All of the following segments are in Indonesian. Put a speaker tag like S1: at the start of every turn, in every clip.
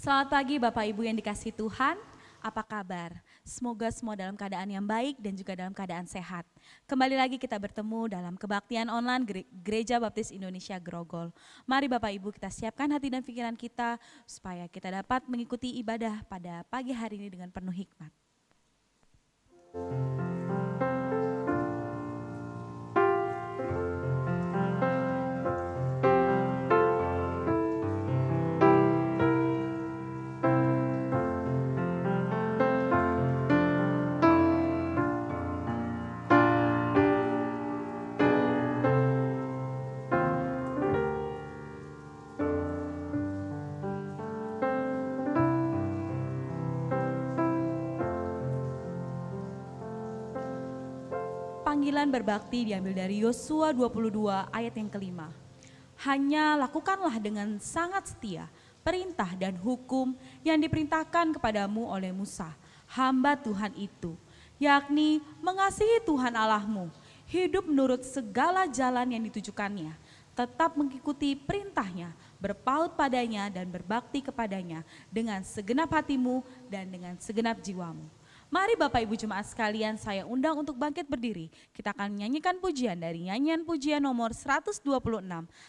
S1: Selamat pagi Bapak Ibu yang dikasihi Tuhan, apa kabar? Semoga semua dalam keadaan yang baik dan juga dalam keadaan sehat. Kembali lagi kita bertemu dalam kebaktian online Gereja Baptis Indonesia Grogol. Mari Bapak Ibu kita siapkan hati dan pikiran kita supaya kita dapat mengikuti ibadah pada pagi hari ini dengan penuh hikmat. Panggilan berbakti diambil dari Yosua 22 ayat yang kelima. Hanya lakukanlah dengan sangat setia perintah dan hukum yang diperintahkan kepadamu oleh Musa, hamba Tuhan itu, yakni mengasihi Tuhan Allahmu, hidup menurut segala jalan yang ditujukannya, tetap mengikuti perintahnya, berpaut padanya dan berbakti kepadanya dengan segenap hatimu dan dengan segenap jiwamu. Mari Bapak Ibu Jemaat sekalian, saya undang untuk bangkit berdiri. Kita akan menyanyikan pujian dari nyanyian pujian nomor 126,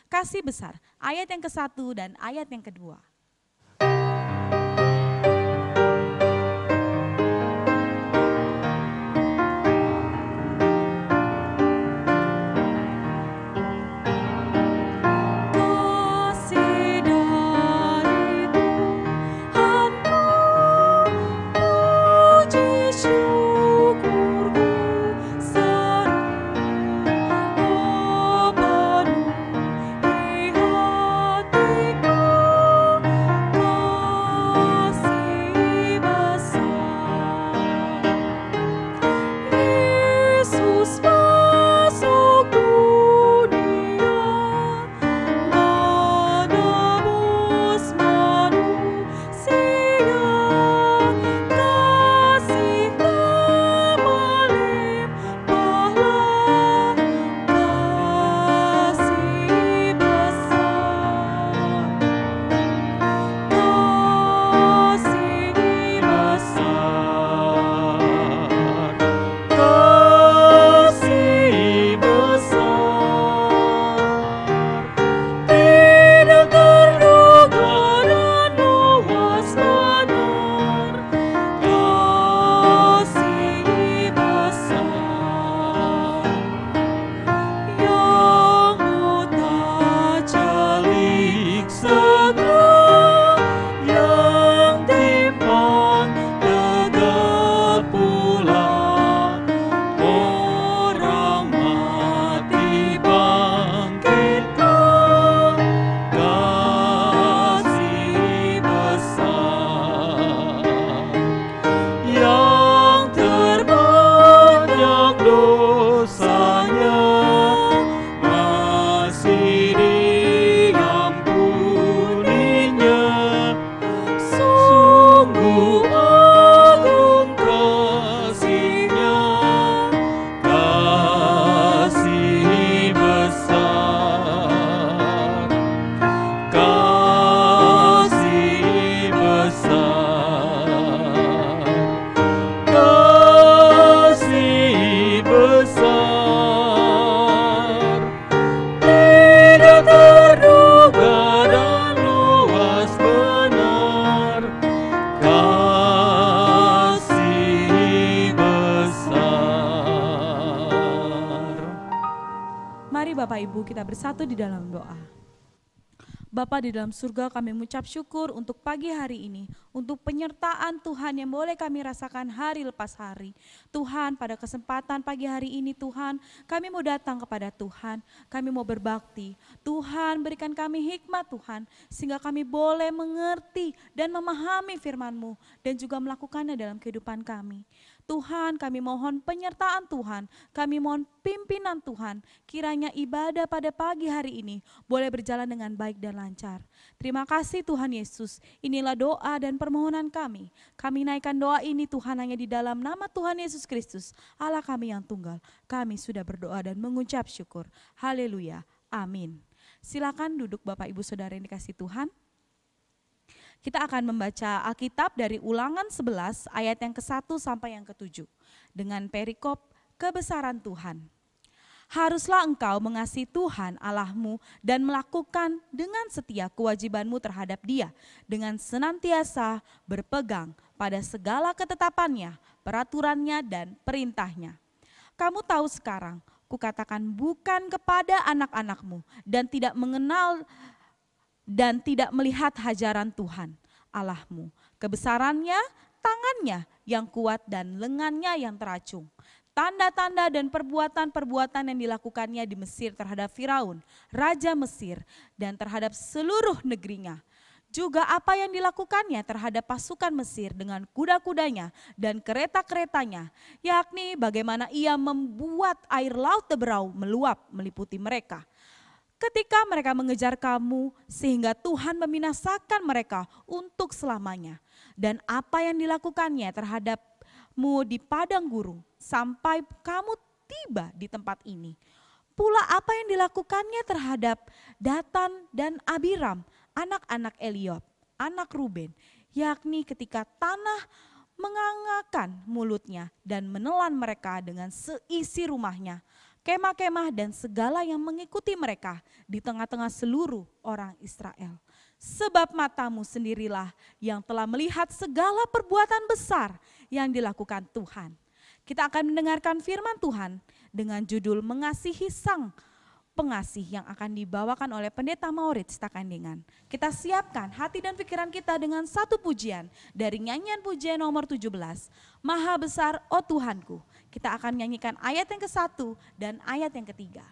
S1: Kasih Besar, ayat yang ke-1 dan ayat yang kedua. Kita bersatu di dalam doa. Bapa di dalam surga, kami mengucap syukur untuk pagi hari ini, untuk penyertaan Tuhan yang boleh kami rasakan hari lepas hari. Tuhan, pada kesempatan pagi hari ini Tuhan, kami mau datang kepada Tuhan, kami mau berbakti. Tuhan, berikan kami hikmat Tuhan, sehingga kami boleh mengerti dan memahami firman-Mu dan juga melakukannya dalam kehidupan kami. Tuhan, kami mohon penyertaan Tuhan, kami mohon pimpinan Tuhan, kiranya ibadah pada pagi hari ini boleh berjalan dengan baik dan lancar. Terima kasih Tuhan Yesus, inilah doa dan permohonan kami. Kami naikkan doa ini Tuhan hanya di dalam nama Tuhan Yesus Kristus, Allah kami yang tunggal. Kami sudah berdoa dan mengucap syukur. Haleluya, amin. Silakan duduk Bapak Ibu Saudara yang dikasihi Tuhan. Kita akan membaca Alkitab dari Ulangan 11 ayat yang ke-1 sampai yang ke-7 dengan perikop kebesaran Tuhan. Haruslah engkau mengasihi Tuhan Allahmu dan melakukan dengan setia kewajibanmu terhadap Dia dengan senantiasa berpegang pada segala ketetapannya, peraturannya dan perintahnya. Kamu tahu sekarang, kukatakan bukan kepada anak-anakmu dan tidak mengenal dan tidak melihat hajaran Tuhan Allahmu, kebesarannya, tangannya yang kuat dan lengannya yang teracung. Tanda-tanda dan perbuatan-perbuatan yang dilakukannya di Mesir terhadap Firaun, Raja Mesir, dan terhadap seluruh negerinya. Juga apa yang dilakukannya terhadap pasukan Mesir dengan kuda-kudanya dan kereta-keretanya, yakni bagaimana ia membuat air laut Teberau meluap meliputi mereka. Ketika mereka mengejar kamu sehingga Tuhan membinasakan mereka untuk selamanya. Dan apa yang dilakukannya terhadapmu di padang gurun sampai kamu tiba di tempat ini. Pula apa yang dilakukannya terhadap Datan dan Abiram, anak-anak Eliab, anak Ruben, yakni ketika tanah mengangakan mulutnya dan menelan mereka dengan seisi rumahnya, kemah-kemah dan segala yang mengikuti mereka di tengah-tengah seluruh orang Israel. Sebab matamu sendirilah yang telah melihat segala perbuatan besar yang dilakukan Tuhan. Kita akan mendengarkan firman Tuhan dengan judul Mengasihi Sang Pengasih yang akan dibawakan oleh Pendeta Maurits Takandengan. Kita siapkan hati dan pikiran kita dengan satu pujian dari nyanyian pujian nomor 17. Maha besar, oh Tuhanku. Kita akan nyanyikan ayat yang ke-1 dan ayat yang ketiga.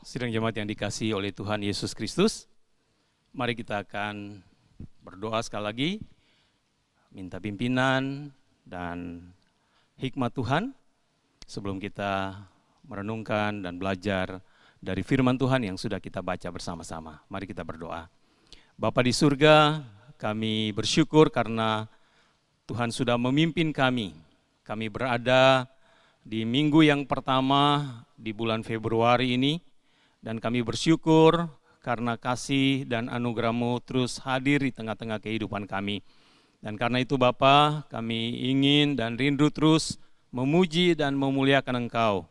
S2: Sidang jemaat yang dikasihi oleh Tuhan Yesus Kristus, mari kita akan berdoa sekali lagi, minta pimpinan dan hikmat Tuhan sebelum kita merenungkan dan belajar dari firman Tuhan yang sudah kita baca bersama-sama. Mari kita berdoa. Bapa di surga, kami bersyukur karena Tuhan sudah memimpin kami. Kami berada di minggu yang pertama di bulan Februari ini, dan kami bersyukur karena kasih dan anugerah-Mu terus hadir di tengah-tengah kehidupan kami. Dan karena itu Bapa, kami ingin dan rindu terus memuji dan memuliakan Engkau.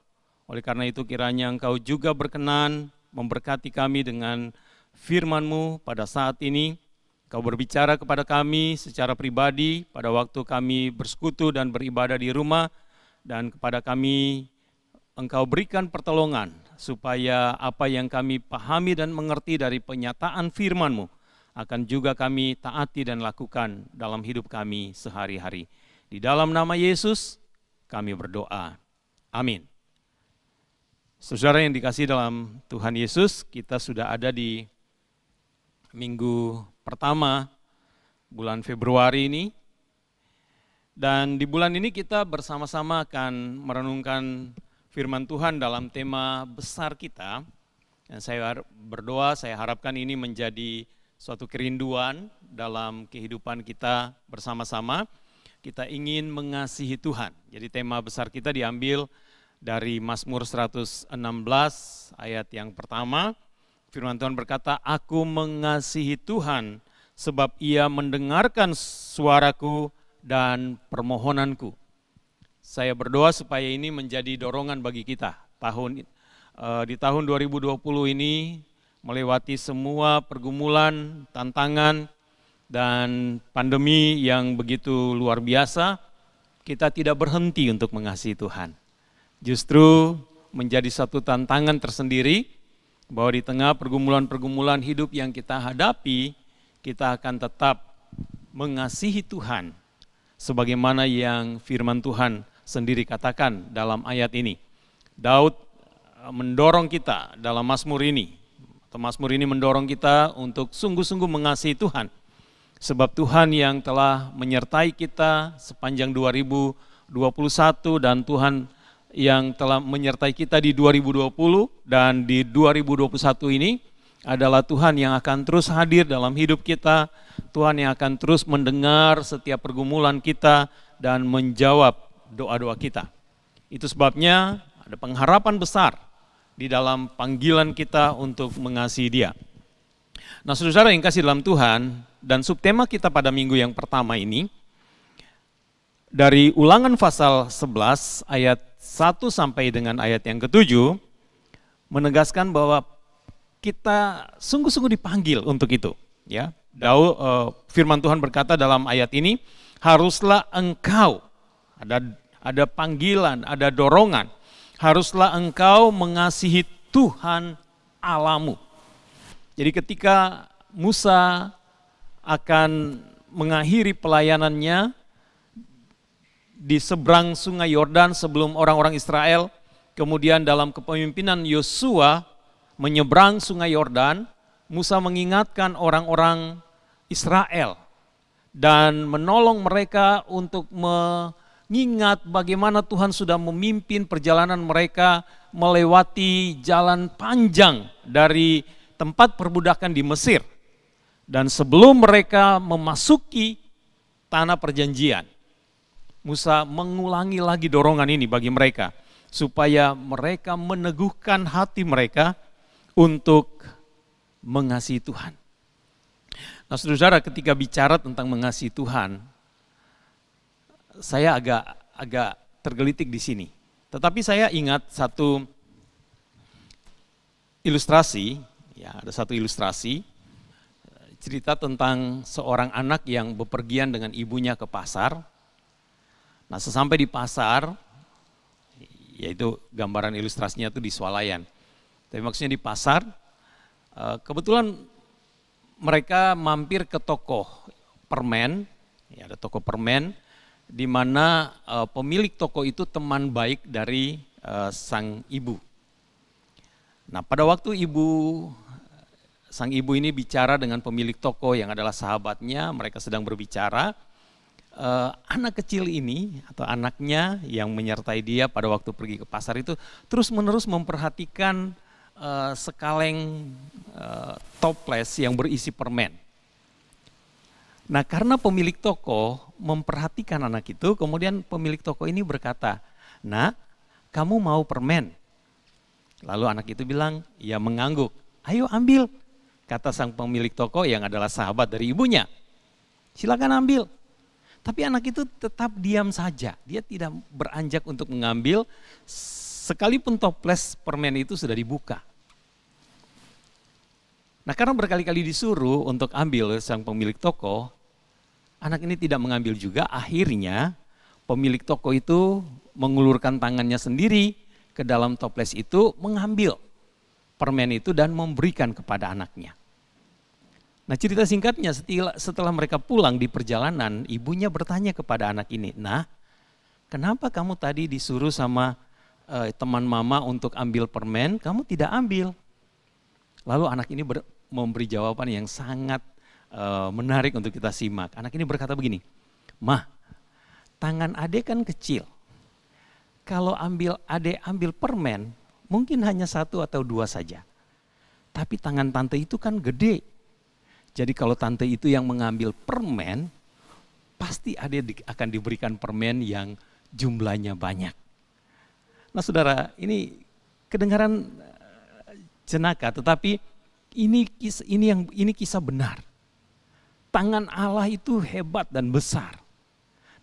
S2: Oleh karena itu kiranya Engkau juga berkenan memberkati kami dengan firman-Mu pada saat ini. Engkau berbicara kepada kami secara pribadi pada waktu kami bersekutu dan beribadah di rumah, dan kepada kami Engkau berikan pertolongan supaya apa yang kami pahami dan mengerti dari penyataan firman-Mu akan juga kami taati dan lakukan dalam hidup kami sehari-hari. Di dalam nama Yesus kami berdoa. Amin. Saudara yang dikasihi dalam Tuhan Yesus, kita sudah ada di minggu pertama bulan Februari ini. Dan di bulan ini kita bersama-sama akan merenungkan firman Tuhan dalam tema besar kita. Dan saya berdoa, saya harapkan ini menjadi suatu kerinduan dalam kehidupan kita bersama-sama. Kita ingin mengasihi Tuhan. Jadi tema besar kita diambil dari Mazmur 116 ayat yang pertama. Firman Tuhan berkata, "Aku mengasihi Tuhan sebab Ia mendengarkan suaraku dan permohonanku." Saya berdoa supaya ini menjadi dorongan bagi kita. Di tahun 2020 ini melewati semua pergumulan, tantangan, dan pandemi yang begitu luar biasa, kita tidak berhenti untuk mengasihi Tuhan. Justru menjadi satu tantangan tersendiri bahwa di tengah pergumulan-pergumulan hidup yang kita hadapi, kita akan tetap mengasihi Tuhan sebagaimana yang firman Tuhan sendiri katakan dalam ayat ini. Daud mendorong kita dalam Mazmur ini, atau Mazmur ini mendorong kita untuk sungguh-sungguh mengasihi Tuhan. Sebab Tuhan yang telah menyertai kita sepanjang 2021 dan Tuhan yang telah menyertai kita di 2020 dan di 2021 ini adalah Tuhan yang akan terus hadir dalam hidup kita, Tuhan yang akan terus mendengar setiap pergumulan kita dan menjawab doa-doa kita. Itu sebabnya ada pengharapan besar di dalam panggilan kita untuk mengasihi Dia. Nah, saudara yang kasih dalam Tuhan, dan subtema kita pada minggu yang pertama ini dari Ulangan pasal 11 ayat 1 sampai dengan ayat yang ke-7 menegaskan bahwa kita sungguh-sungguh dipanggil untuk itu. Ya, firman Tuhan berkata dalam ayat ini, haruslah engkau, ada panggilan, ada dorongan, haruslah engkau mengasihi Tuhan Allahmu. Jadi ketika Musa akan mengakhiri pelayanannya di seberang sungai Yordan sebelum orang-orang Israel, kemudian dalam kepemimpinan Yosua menyeberang sungai Yordan, Musa mengingatkan orang-orang Israel dan menolong mereka untuk mengingat bagaimana Tuhan sudah memimpin perjalanan mereka melewati jalan panjang dari tempat perbudakan di Mesir. Dan sebelum mereka memasuki tanah perjanjian, Musa mengulangi lagi dorongan ini bagi mereka, supaya mereka meneguhkan hati mereka untuk mengasihi Tuhan. Nah, saudara, ketika bicara tentang mengasihi Tuhan, saya agak tergelitik di sini. Tetapi saya ingat satu ilustrasi, ya, ada satu ilustrasi cerita tentang seorang anak yang bepergian dengan ibunya ke pasar. Nah, sesampai di pasar, yaitu gambaran ilustrasinya itu di swalayan. Tapi maksudnya di pasar, kebetulan mereka mampir ke toko permen, ya, ada toko permen, di mana pemilik toko itu teman baik dari sang ibu. Nah, pada waktu sang ibu ini bicara dengan pemilik toko yang adalah sahabatnya, mereka sedang berbicara. Anak kecil ini atau anaknya yang menyertai dia pada waktu pergi ke pasar itu terus-menerus memperhatikan sekaleng toples yang berisi permen. Nah, karena pemilik toko memperhatikan anak itu, kemudian pemilik toko ini berkata, "Nak, kamu mau permen?" Lalu anak itu bilang, "Ya," mengangguk. "Ayo ambil," kata sang pemilik toko yang adalah sahabat dari ibunya. "Silakan ambil." Tapi anak itu tetap diam saja. Dia tidak beranjak untuk mengambil, sekalipun toples permen itu sudah dibuka. Nah, karena berkali-kali disuruh untuk ambil sang pemilik toko, anak ini tidak mengambil juga. Akhirnya pemilik toko itu mengulurkan tangannya sendiri ke dalam toples itu, mengambil permen itu dan memberikan kepada anaknya. Nah, cerita singkatnya, setelah mereka pulang di perjalanan, ibunya bertanya kepada anak ini, "Nah, kenapa kamu tadi disuruh sama teman mama untuk ambil permen, kamu tidak ambil?" Lalu anak ini memberi jawaban yang sangat menarik untuk kita simak. Anak ini berkata begini, "Mah, tangan adek kan kecil. Kalau adek ambil permen, mungkin hanya 1 atau 2 saja. Tapi tangan tante itu kan gede. Jadi kalau tante itu yang mengambil permen, pasti adek akan diberikan permen yang jumlahnya banyak." Nah, saudara, ini kedengaran jenaka, tetapi ini kisah benar. Tangan Allah itu hebat dan besar.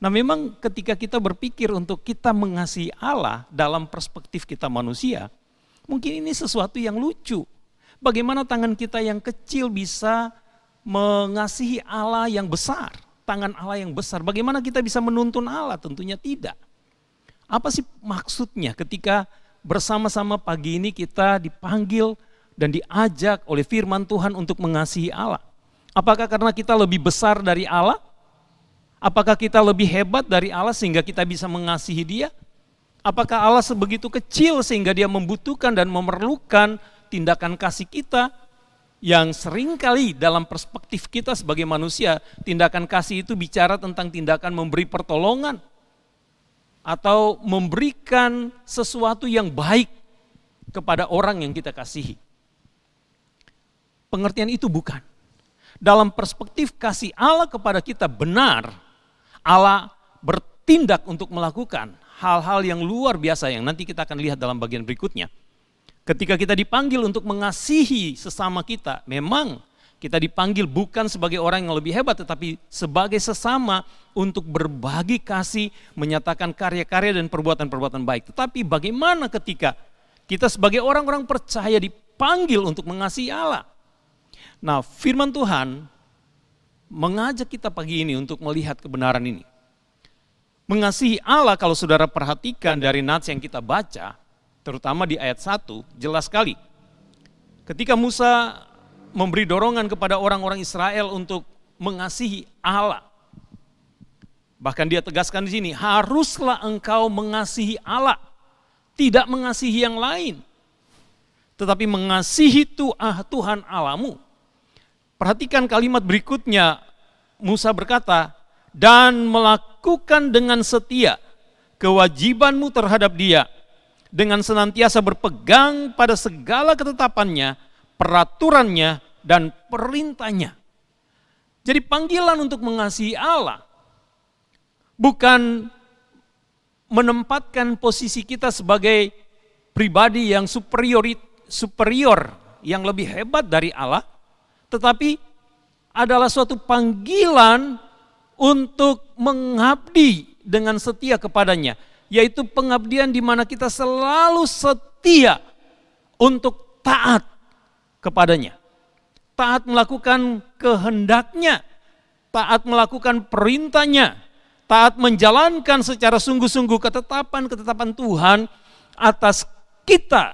S2: Nah, memang ketika kita berpikir untuk kita mengasihi Allah dalam perspektif kita manusia, mungkin ini sesuatu yang lucu. Bagaimana tangan kita yang kecil bisa mengasihi Allah yang besar, tangan Allah yang besar. Bagaimana kita bisa menuntun Allah? Tentunya tidak. Apa sih maksudnya ketika bersama-sama pagi ini kita dipanggil dan diajak oleh firman Tuhan untuk mengasihi Allah? Apakah karena kita lebih besar dari Allah? Apakah kita lebih hebat dari Allah sehingga kita bisa mengasihi Dia? Apakah Allah sebegitu kecil sehingga Dia membutuhkan dan memerlukan tindakan kasih kita? Yang seringkali dalam perspektif kita sebagai manusia, tindakan kasih itu bicara tentang tindakan memberi pertolongan atau memberikan sesuatu yang baik kepada orang yang kita kasihi. Pengertian itu bukan. Dalam perspektif kasih Allah kepada kita benar, Allah bertindak untuk melakukan hal-hal yang luar biasa yang nanti kita akan lihat dalam bagian berikutnya. Ketika kita dipanggil untuk mengasihi sesama kita, memang kita dipanggil bukan sebagai orang yang lebih hebat, tetapi sebagai sesama untuk berbagi kasih, menyatakan karya-karya dan perbuatan-perbuatan baik. Tetapi bagaimana ketika kita sebagai orang-orang percaya dipanggil untuk mengasihi Allah? Nah, firman Tuhan mengajak kita pagi ini untuk melihat kebenaran ini. Mengasihi Allah, kalau saudara perhatikan dari nats yang kita baca, terutama di ayat 1, jelas sekali. Ketika Musa memberi dorongan kepada orang-orang Israel untuk mengasihi Allah. Bahkan dia tegaskan di sini, haruslah engkau mengasihi Allah, tidak mengasihi yang lain, tetapi mengasihi Tuhan Allahmu. Perhatikan kalimat berikutnya, Musa berkata, dan melakukan dengan setia kewajibanmu terhadap Dia, dengan senantiasa berpegang pada segala ketetapannya, peraturannya, dan perintahnya. Jadi panggilan untuk mengasihi Allah bukan menempatkan posisi kita sebagai pribadi yang superior, yang lebih hebat dari Allah, tetapi adalah suatu panggilan untuk mengabdi dengan setia kepadanya. Yaitu pengabdian di mana kita selalu setia untuk taat kepadanya. Taat melakukan kehendaknya, taat melakukan perintahnya, taat menjalankan secara sungguh-sungguh ketetapan-ketetapan Tuhan atas kita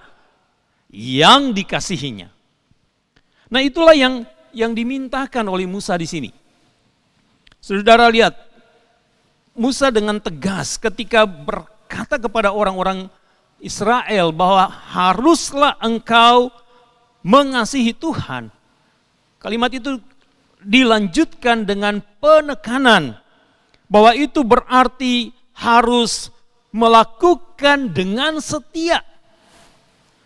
S2: yang dikasihinya. Nah, itulah yang dimintakan oleh Musa di sini. Saudara lihat, Musa dengan tegas ketika berkata kepada orang-orang Israel bahwa haruslah engkau mengasihi Tuhan. Kalimat itu dilanjutkan dengan penekanan bahwa itu berarti harus melakukan dengan setia.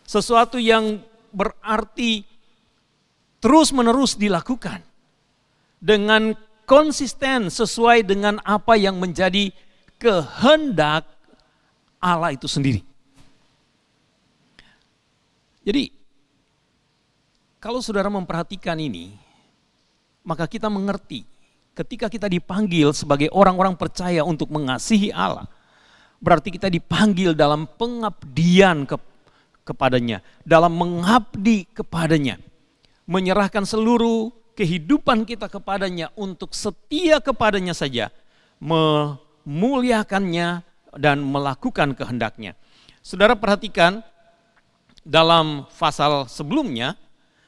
S2: Sesuatu yang berarti terus-menerus dilakukan dengan konsisten sesuai dengan apa yang menjadi kehendak Allah itu sendiri. Jadi, kalau saudara memperhatikan ini, maka kita mengerti ketika kita dipanggil sebagai orang-orang percaya untuk mengasihi Allah, berarti kita dipanggil dalam pengabdian kepadanya, dalam mengabdi kepadanya, menyerahkan seluruh kehidupan kita kepadanya untuk setia kepadanya saja, memuliakannya dan melakukan kehendaknya. Saudara perhatikan dalam pasal sebelumnya,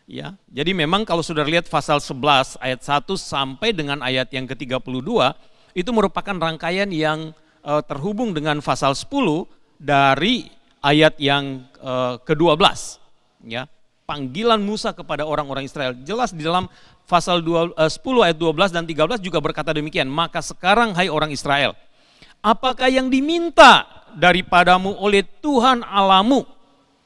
S2: ya. Jadi memang kalau saudara lihat pasal 11 ayat 1 sampai dengan ayat yang ke-32, itu merupakan rangkaian yang terhubung dengan pasal 10 dari ayat yang ke-12, ya. Panggilan Musa kepada orang-orang Israel. Jelas di dalam pasal 10 ayat 12 dan 13 juga berkata demikian. Maka sekarang hai orang Israel, apakah yang diminta daripadamu oleh Tuhan Allahmu?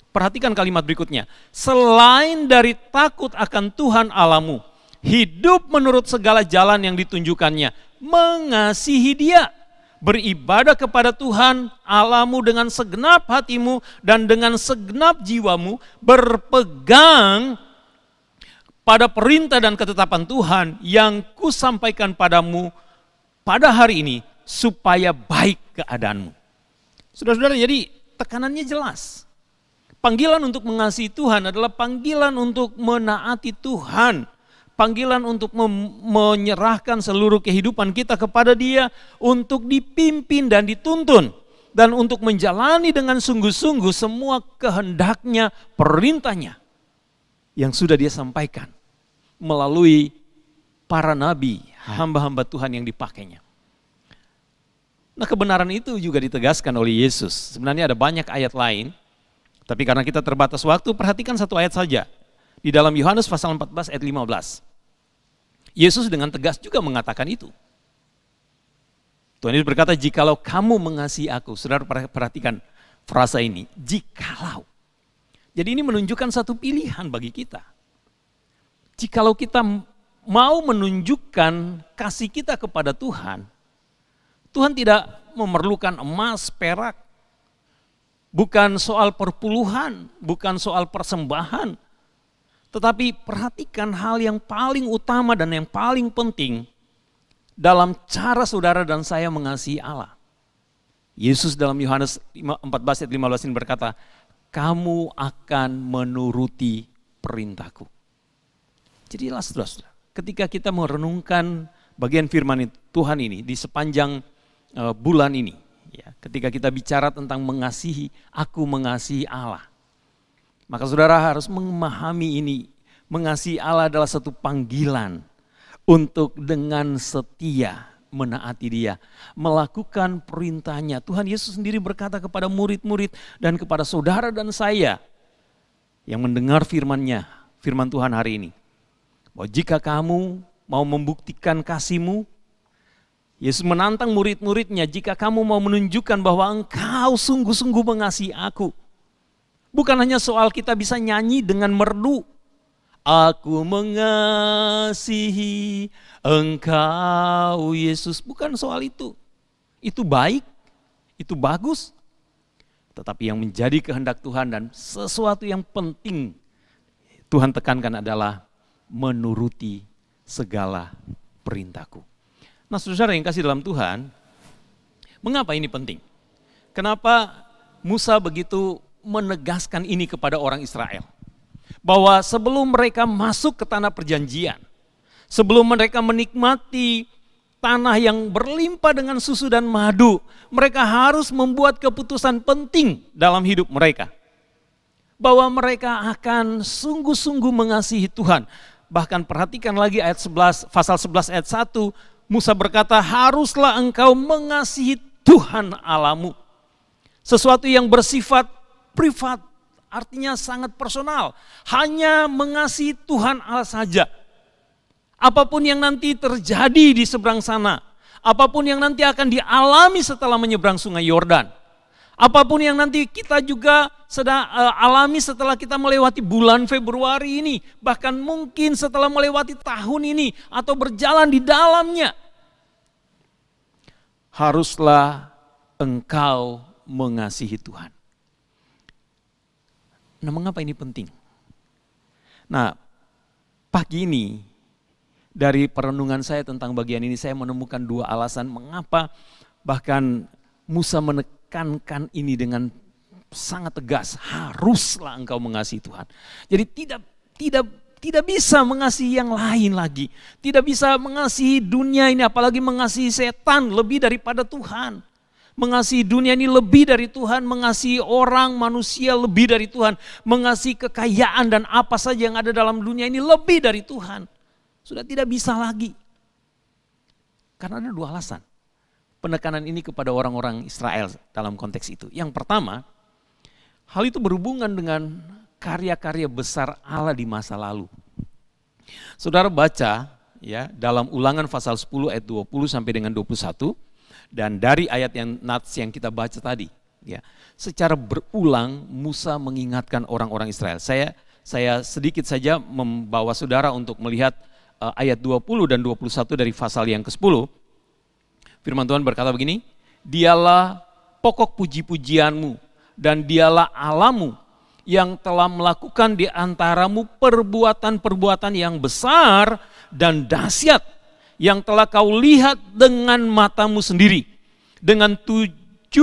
S2: Perhatikan kalimat berikutnya. Selain dari takut akan Tuhan Allahmu, hidup menurut segala jalan yang ditunjukkannya, mengasihi Dia, beribadah kepada Tuhan Allahmu dengan segenap hatimu dan dengan segenap jiwamu, berpegang pada perintah dan ketetapan Tuhan yang kusampaikan padamu pada hari ini, supaya baik keadaanmu. Saudara-saudara, jadi tekanannya jelas. Panggilan untuk mengasihi Tuhan adalah panggilan untuk menaati Tuhan. Panggilan untuk menyerahkan seluruh kehidupan kita kepada Dia, untuk dipimpin dan dituntun, dan untuk menjalani dengan sungguh-sungguh semua kehendaknya, perintahnya yang sudah Dia sampaikan melalui para nabi, hamba-hamba Tuhan yang dipakainya. Nah, kebenaran itu juga ditegaskan oleh Yesus. Sebenarnya ada banyak ayat lain, tapi karena kita terbatas waktu, perhatikan satu ayat saja. Di dalam Yohanes pasal 14 ayat 15. Yesus dengan tegas juga mengatakan itu. Tuhan Yesus berkata, jikalau kamu mengasihi aku. Saudara perhatikan frasa ini, jikalau. Jadi ini menunjukkan satu pilihan bagi kita. Jikalau kita mau menunjukkan kasih kita kepada Tuhan, Tuhan tidak memerlukan emas, perak, bukan soal perpuluhan, bukan soal persembahan. Tetapi perhatikan hal yang paling utama dan yang paling penting dalam cara saudara dan saya mengasihi Allah. Yesus dalam Yohanes 14 ayat 15 ini berkata, kamu akan menuruti perintahku. Jadilah saudara-saudara, ketika kita merenungkan bagian firman Tuhan ini di sepanjang bulan ini, ya, ketika kita bicara tentang mengasihi, aku mengasihi Allah. Maka saudara harus memahami ini, mengasihi Allah adalah satu panggilan untuk dengan setia menaati Dia, melakukan perintahnya. Tuhan Yesus sendiri berkata kepada murid-murid dan kepada saudara dan saya yang mendengar firman-Nya, firman Tuhan hari ini, bahwa jika kamu mau membuktikan kasih-Mu, Yesus menantang murid-muridnya, jika kamu mau menunjukkan bahwa engkau sungguh-sungguh mengasihi aku. Bukan hanya soal kita bisa nyanyi dengan merdu, aku mengasihi engkau Yesus. Bukan soal itu. Itu baik, itu bagus. Tetapi yang menjadi kehendak Tuhan dan sesuatu yang penting Tuhan tekankan adalah menuruti segala perintahku. Nah, saudara yang kasih dalam Tuhan, mengapa ini penting? Kenapa Musa begitu menegaskan ini kepada orang Israel? Bahwa sebelum mereka masuk ke tanah perjanjian, sebelum mereka menikmati tanah yang berlimpah dengan susu dan madu, mereka harus membuat keputusan penting dalam hidup mereka. Bahwa mereka akan sungguh-sungguh mengasihi Tuhan. Bahkan perhatikan lagi ayat 11, pasal 11 ayat 1, Musa berkata, haruslah engkau mengasihi Tuhan Allahmu. Sesuatu yang bersifat privat, artinya sangat personal. Hanya mengasihi Tuhan Allah saja. Apapun yang nanti terjadi di seberang sana, apapun yang nanti akan dialami setelah menyeberang sungai Yordan, Apapun yang nanti kita juga sedang alami setelah kita melewati bulan Februari ini, bahkan mungkin setelah melewati tahun ini atau berjalan di dalamnya, haruslah engkau mengasihi Tuhan. Nah, mengapa ini penting? Nah, pagi ini dari perenungan saya tentang bagian ini, saya menemukan dua alasan mengapa bahkan Musa menekankan ini dengan sangat tegas, haruslah engkau mengasihi Tuhan. Jadi tidak bisa mengasihi yang lain lagi. Tidak bisa mengasihi dunia ini, apalagi mengasihi setan lebih daripada Tuhan. Mengasihi dunia ini lebih dari Tuhan, mengasihi orang, manusia lebih dari Tuhan. Mengasihi kekayaan dan apa saja yang ada dalam dunia ini lebih dari Tuhan. Sudah tidak bisa lagi. Karena ada dua alasan. Penekanan ini kepada orang-orang Israel dalam konteks itu. Yang pertama, hal itu berhubungan dengan karya-karya besar Allah di masa lalu. Saudara baca ya dalam Ulangan pasal 10 ayat 20 sampai dengan 21 dan dari ayat yang kita baca tadi ya. Secara berulang Musa mengingatkan orang-orang Israel. Saya sedikit saja membawa saudara untuk melihat ayat 20 dan 21 dari pasal yang ke-10. Firman Tuhan berkata begini, dialah pokok puji-pujianmu dan dialah Allahmu yang telah melakukan di antaramu perbuatan-perbuatan yang besar dan dahsyat yang telah kau lihat dengan matamu sendiri. Dengan 70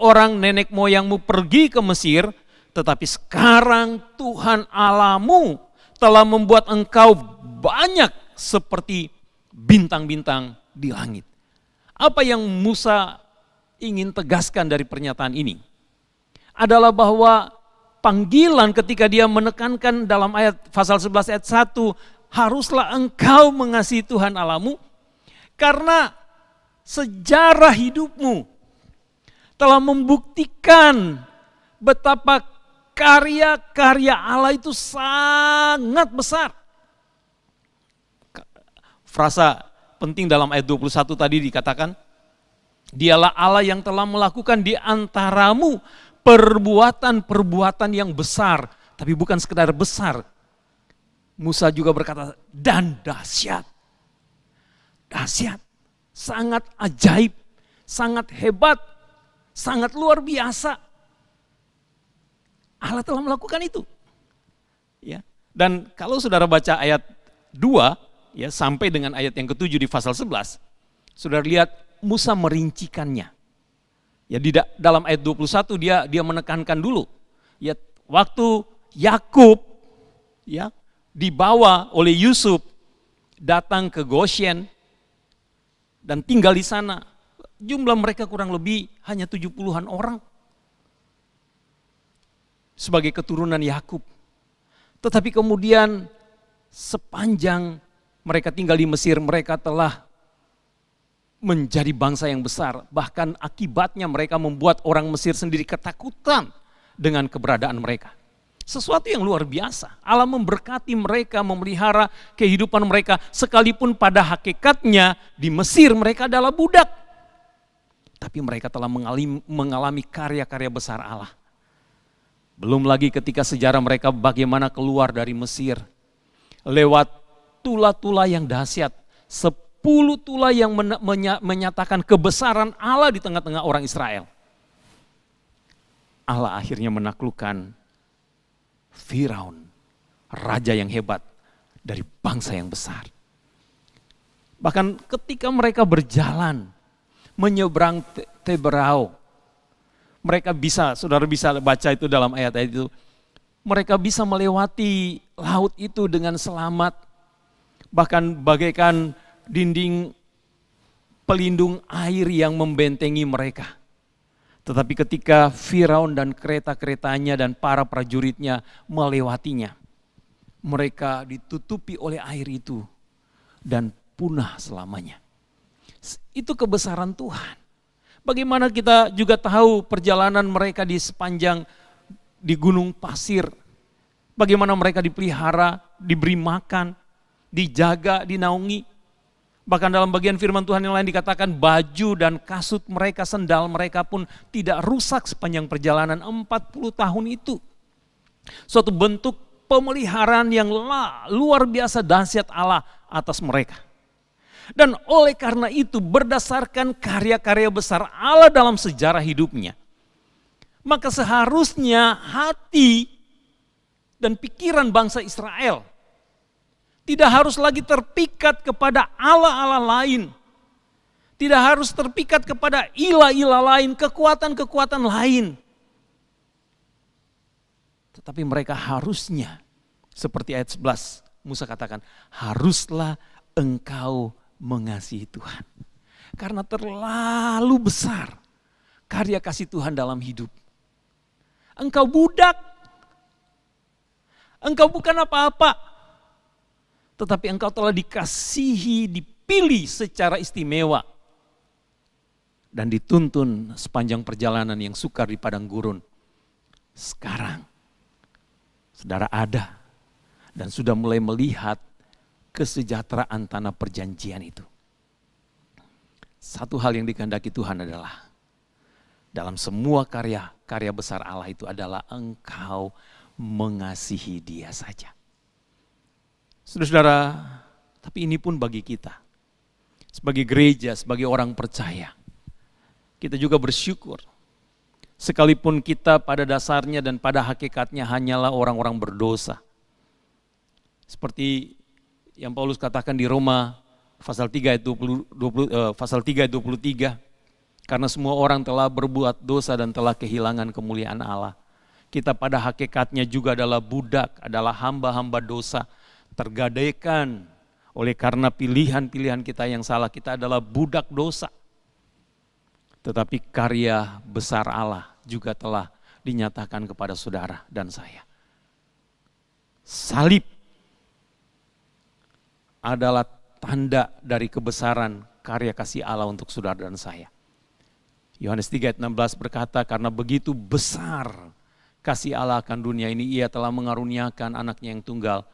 S2: orang nenek moyangmu pergi ke Mesir, tetapi sekarang Tuhan Allahmu telah membuat engkau banyak seperti bintang-bintang di langit. Apa yang Musa ingin tegaskan dari pernyataan ini adalah bahwa panggilan ketika dia menekankan dalam ayat pasal 11 ayat 1, haruslah engkau mengasihi Tuhan Allahmu karena sejarah hidupmu telah membuktikan betapa karya-karya Allah itu sangat besar. Frasa penting dalam ayat 21 tadi dikatakan, dialah Allah yang telah melakukan di antaramu perbuatan-perbuatan yang besar. Tapi bukan sekedar besar. Musa juga berkata, dan dahsyat. Dahsyat, sangat ajaib, sangat hebat, sangat luar biasa. Allah telah melakukan itu. Ya. Dan kalau saudara baca ayat 2, ya sampai dengan ayat yang ke-7 di pasal 11, saudara lihat Musa merincikannya. Ya di dalam ayat 21 dia menekankan dulu. Ya waktu Yakub ya dibawa oleh Yusuf datang ke Goshen dan tinggal di sana. Jumlah mereka kurang lebih hanya 70-an orang. Sebagai keturunan Yakub. Tetapi kemudian sepanjang mereka tinggal di Mesir, mereka telah menjadi bangsa yang besar. Bahkan akibatnya mereka membuat orang Mesir sendiri ketakutan dengan keberadaan mereka. Sesuatu yang luar biasa. Allah memberkati mereka, memelihara kehidupan mereka. Sekalipun pada hakikatnya di Mesir mereka adalah budak. Tapi mereka telah mengalami karya-karya besar Allah. Belum lagi ketika sejarah mereka bagaimana keluar dari Mesir. Lewat tula-tula yang dahsyat. 10 tula yang menyatakan kebesaran Allah di tengah-tengah orang Israel. Allah akhirnya menaklukkan Firaun, raja yang hebat dari bangsa yang besar. Bahkan ketika mereka berjalan menyeberang Teberau, mereka bisa, saudara bisa baca itu dalam ayat-ayat itu, mereka bisa melewati laut itu dengan selamat, bahkan bagaikan dinding pelindung air yang membentengi mereka. Tetapi ketika Firaun dan kereta-keretanya dan para prajuritnya melewatinya, mereka ditutupi oleh air itu dan punah selamanya. Itu kebesaran Tuhan. Bagaimana kita juga tahu perjalanan mereka di sepanjang di gunung pasir. Bagaimana mereka dipelihara, diberi makan, dijaga, dinaungi. Bahkan dalam bagian firman Tuhan yang lain dikatakan baju dan kasut mereka, sendal mereka pun tidak rusak sepanjang perjalanan 40 tahun itu. Suatu bentuk pemeliharaan yang luar biasa dahsyat Allah atas mereka. Dan oleh karena itu berdasarkan karya-karya besar Allah dalam sejarah hidupnya, maka seharusnya hati dan pikiran bangsa Israel tidak harus lagi terpikat kepada Allah-Allah lain. Tidak harus terpikat kepada ilah-ilah lain, kekuatan-kekuatan lain. Tetapi mereka harusnya, seperti ayat 11, Musa katakan, haruslah engkau mengasihi Tuhan. Karena terlalu besar karya kasih Tuhan dalam hidup. Engkau budak, engkau bukan apa-apa, tetapi engkau telah dikasihi, dipilih secara istimewa. Dan dituntun sepanjang perjalanan yang sukar di padang gurun. Sekarang, saudara ada dan sudah mulai melihat kesejahteraan tanah perjanjian itu. Satu hal yang dikehendaki Tuhan adalah dalam semua karya besar Allah itu adalah engkau mengasihi Dia saja. Saudara-saudara, tapi ini pun bagi kita. Sebagai gereja, sebagai orang percaya, kita juga bersyukur. Sekalipun kita pada dasarnya dan pada hakikatnya hanyalah orang-orang berdosa. Seperti yang Paulus katakan di Roma pasal 3 ayat 23, karena semua orang telah berbuat dosa dan telah kehilangan kemuliaan Allah. Kita pada hakikatnya juga adalah budak, adalah hamba-hamba dosa, tergadaikan oleh karena pilihan-pilihan kita yang salah. Kita adalah budak dosa. Tetapi karya besar Allah juga telah dinyatakan kepada saudara dan saya. Salib adalah tanda dari kebesaran karya kasih Allah untuk saudara dan saya. Yohanes 3 ayat 16 berkata, karena begitu besar kasih Allah akan dunia ini, Ia telah mengaruniakan anaknya yang tunggal,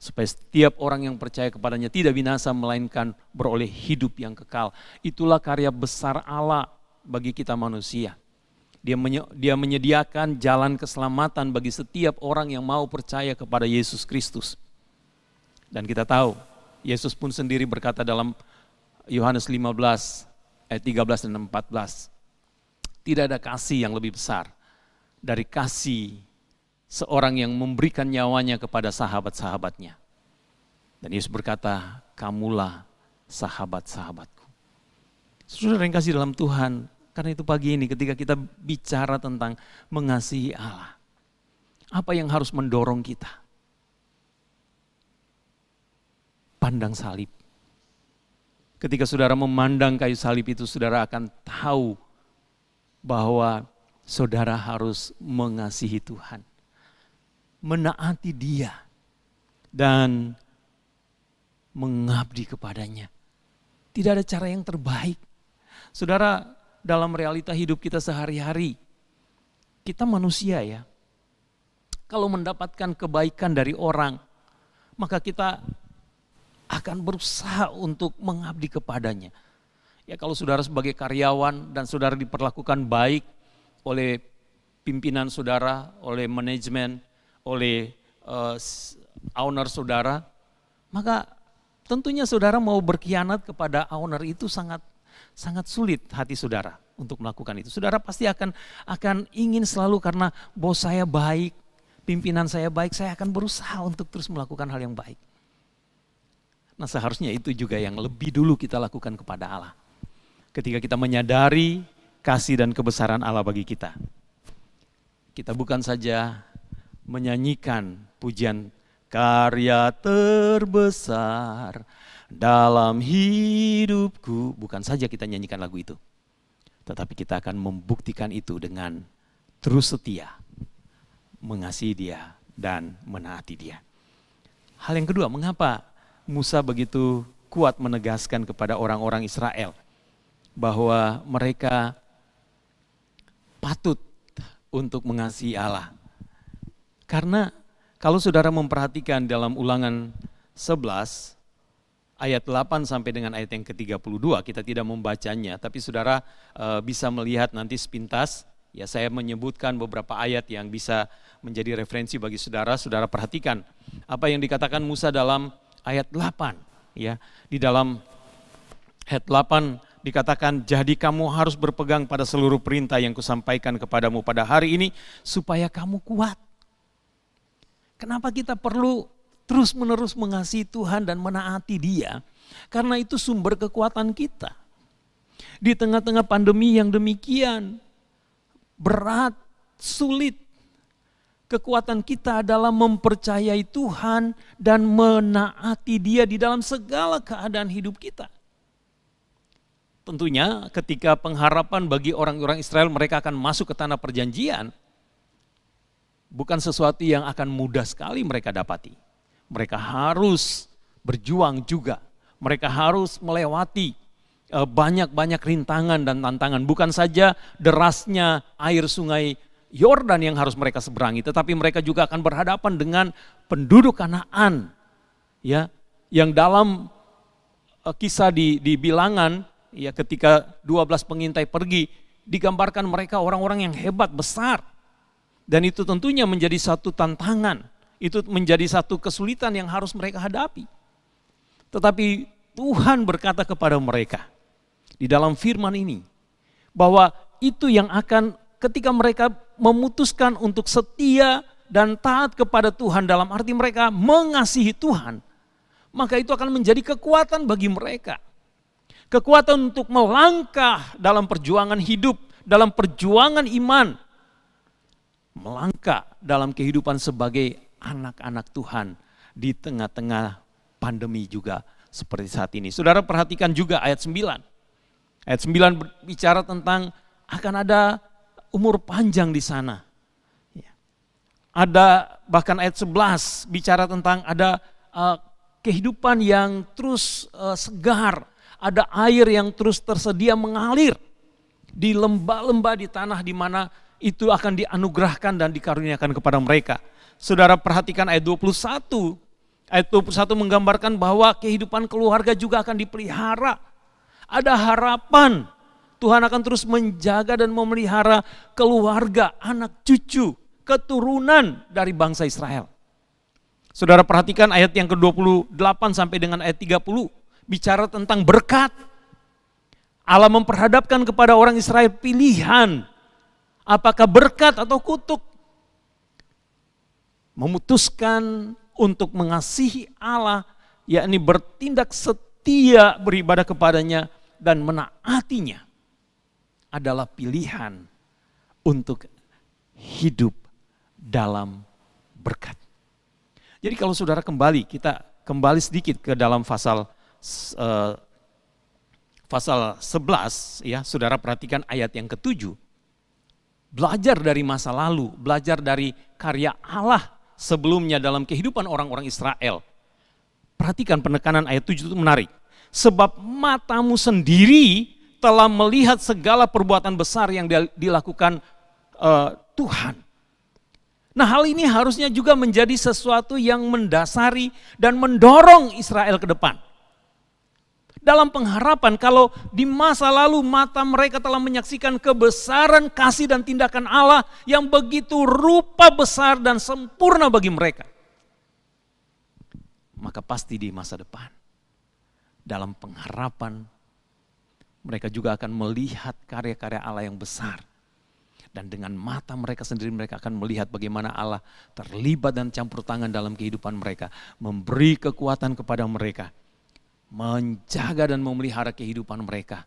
S2: supaya setiap orang yang percaya kepadanya tidak binasa, melainkan beroleh hidup yang kekal. Itulah karya besar Allah bagi kita manusia. Dia menyediakan jalan keselamatan bagi setiap orang yang mau percaya kepada Yesus Kristus. Dan kita tahu, Yesus pun sendiri berkata dalam Yohanes 15 ayat 13 dan 14. Tidak ada kasih yang lebih besar dari kasih seorang yang memberikan nyawanya kepada sahabat-sahabatnya. Dan Yesus berkata, kamulah sahabat-sahabatku. Saudara yang kasih dalam Tuhan, karena itu pagi ini ketika kita bicara tentang mengasihi Allah, apa yang harus mendorong kita? Pandang salib. Ketika saudara memandang kayu salib itu, saudara akan tahu bahwa saudara harus mengasihi Tuhan, menaati Dia, dan mengabdi kepadanya. Tidak ada cara yang terbaik. Saudara, dalam realita hidup kita sehari-hari, kita manusia ya. Kalau mendapatkan kebaikan dari orang, maka kita akan berusaha untuk mengabdi kepadanya. Ya, kalau saudara sebagai karyawan dan saudara diperlakukan baik oleh pimpinan saudara, oleh manajemen, oleh owner saudara, maka tentunya saudara mau berkhianat kepada owner itu sangat sulit hati saudara untuk melakukan itu. Saudara pasti akan ingin selalu, karena bos saya baik, pimpinan saya baik, saya akan berusaha untuk terus melakukan hal yang baik. Nah, seharusnya itu juga yang lebih dulu kita lakukan kepada Allah. Ketika kita menyadari kasih dan kebesaran Allah bagi kita, kita bukan saja menyanyikan pujian karya terbesar dalam hidupku, bukan saja kita nyanyikan lagu itu, tetapi kita akan membuktikan itu dengan terus setia mengasihi Dia dan menaati Dia. Hal yang kedua, mengapa Musa begitu kuat menegaskan kepada orang-orang Israel bahwa mereka patut untuk mengasihi Allah? Karena kalau saudara memperhatikan dalam Ulangan 11 ayat 8 sampai dengan ayat yang ke-32. Kita tidak membacanya, tapi saudara bisa melihat nanti sepintas. Ya, saya menyebutkan beberapa ayat yang bisa menjadi referensi bagi saudara. Saudara perhatikan apa yang dikatakan Musa dalam ayat 8. Ya, di dalam ayat 8 dikatakan, jadi kamu harus berpegang pada seluruh perintah yang kusampaikan kepadamu pada hari ini supaya kamu kuat. Kenapa kita perlu terus-menerus mengasihi Tuhan dan menaati Dia? Karena itu sumber kekuatan kita. Di tengah-tengah pandemi yang demikian berat, sulit, kekuatan kita adalah mempercayai Tuhan dan menaati Dia di dalam segala keadaan hidup kita. Tentunya ketika pengharapan bagi orang-orang Israel mereka akan masuk ke tanah perjanjian, bukan sesuatu yang akan mudah sekali mereka dapati. Mereka harus berjuang juga. Mereka harus melewati banyak-banyak rintangan dan tantangan. Bukan saja derasnya air sungai Yordan yang harus mereka seberangi, tetapi mereka juga akan berhadapan dengan penduduk Kanaan. Ya, yang dalam kisah di Bilangan, ya, ketika 12 pengintai pergi, digambarkan mereka orang-orang yang hebat, besar. Dan itu tentunya menjadi satu tantangan, itu menjadi satu kesulitan yang harus mereka hadapi. Tetapi Tuhan berkata kepada mereka di dalam firman ini, bahwa itu yang akan ketika mereka memutuskan untuk setia dan taat kepada Tuhan, dalam arti mereka mengasihi Tuhan, maka itu akan menjadi kekuatan bagi mereka. Kekuatan untuk melangkah dalam perjuangan hidup, dalam perjuangan iman, melangkah dalam kehidupan sebagai anak-anak Tuhan di tengah-tengah pandemi juga seperti saat ini. Saudara perhatikan juga ayat 9. Ayat 9 berbicara tentang akan ada umur panjang di sana. Ada bahkan ayat 11 bicara tentang ada kehidupan yang terus segar. Ada air yang terus tersedia mengalir di lembah-lembah di tanah di mana itu akan dianugerahkan dan dikaruniakan kepada mereka. Saudara perhatikan ayat 21. Ayat 21 menggambarkan bahwa kehidupan keluarga juga akan dipelihara. Ada harapan Tuhan akan terus menjaga dan memelihara keluarga, anak cucu, keturunan dari bangsa Israel. Saudara perhatikan ayat yang ke-28 sampai dengan ayat 30. Bicara tentang berkat. Allah memperhadapkan kepada orang Israel pilihan. Apakah berkat atau kutuk. Memutuskan untuk mengasihi Allah, yakni bertindak setia beribadah kepadanya dan menaatinya, adalah pilihan untuk hidup dalam berkat. Jadi kalau saudara kita kembali sedikit ke dalam pasal 11, ya, saudara perhatikan ayat yang ke-7. Belajar dari masa lalu, belajar dari karya Allah sebelumnya dalam kehidupan orang-orang Israel. Perhatikan penekanan ayat 7 itu menarik. Sebab matamu sendiri telah melihat segala perbuatan besar yang dilakukan Tuhan. Nah, hal ini harusnya juga menjadi sesuatu yang mendasari dan mendorong Israel ke depan. Dalam pengharapan, kalau di masa lalu mata mereka telah menyaksikan kebesaran kasih dan tindakan Allah yang begitu rupa besar dan sempurna bagi mereka, maka pasti di masa depan, dalam pengharapan, mereka juga akan melihat karya-karya Allah yang besar. Dan dengan mata mereka sendiri mereka akan melihat bagaimana Allah terlibat dan campur tangan dalam kehidupan mereka. Memberi kekuatan kepada mereka. Menjaga dan memelihara kehidupan mereka.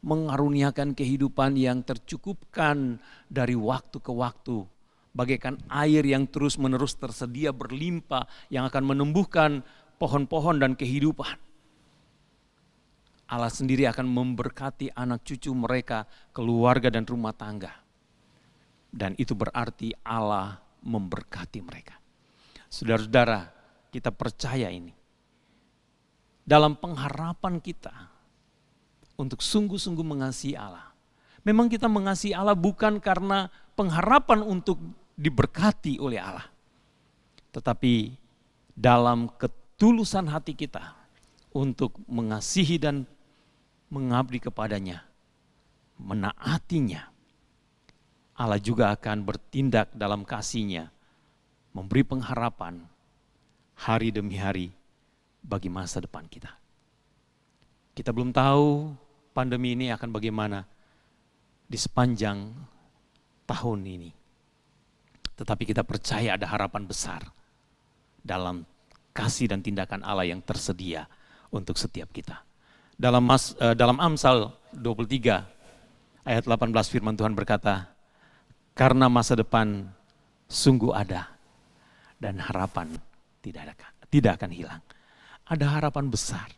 S2: Mengaruniakan kehidupan yang tercukupkan dari waktu ke waktu. Bagaikan air yang terus menerus tersedia berlimpah yang akan menumbuhkan pohon-pohon dan kehidupan. Allah sendiri akan memberkati anak cucu mereka, keluarga dan rumah tangga. Dan itu berarti Allah memberkati mereka. Saudara-saudara, kita percaya ini. Dalam pengharapan kita untuk sungguh-sungguh mengasihi Allah. Memang kita mengasihi Allah bukan karena pengharapan untuk diberkati oleh Allah. Tetapi dalam ketulusan hati kita untuk mengasihi dan mengabdi kepadanya, menaatinya, Allah juga akan bertindak dalam kasih-Nya, memberi pengharapan hari demi hari bagi masa depan kita. Kita belum tahu pandemi ini akan bagaimana di sepanjang tahun ini. Tetapi kita percaya ada harapan besar dalam kasih dan tindakan Allah yang tersedia untuk setiap kita. Dalam Amsal 23 ayat 18 firman Tuhan berkata, karena masa depan sungguh ada dan harapan tidak akan hilang. Ada harapan besar.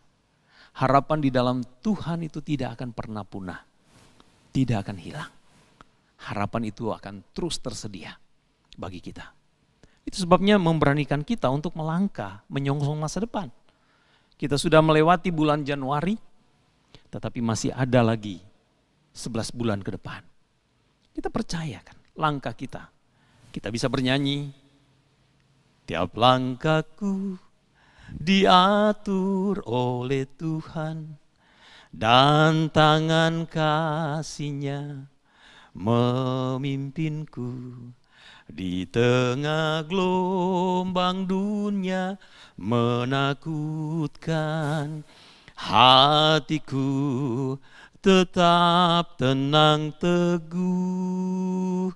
S2: Harapan di dalam Tuhan itu tidak akan pernah punah. Tidak akan hilang. Harapan itu akan terus tersedia bagi kita. Itu sebabnya memberanikan kita untuk melangkah, menyongsong masa depan. Kita sudah melewati bulan Januari, tetapi masih ada lagi 11 bulan ke depan. Kita percayakan langkah kita. Kita bisa bernyanyi, tiap langkahku diatur oleh Tuhan, dan tangan kasih-Nya memimpinku. Di tengah gelombang dunia menakutkan, hatiku tetap tenang teguh.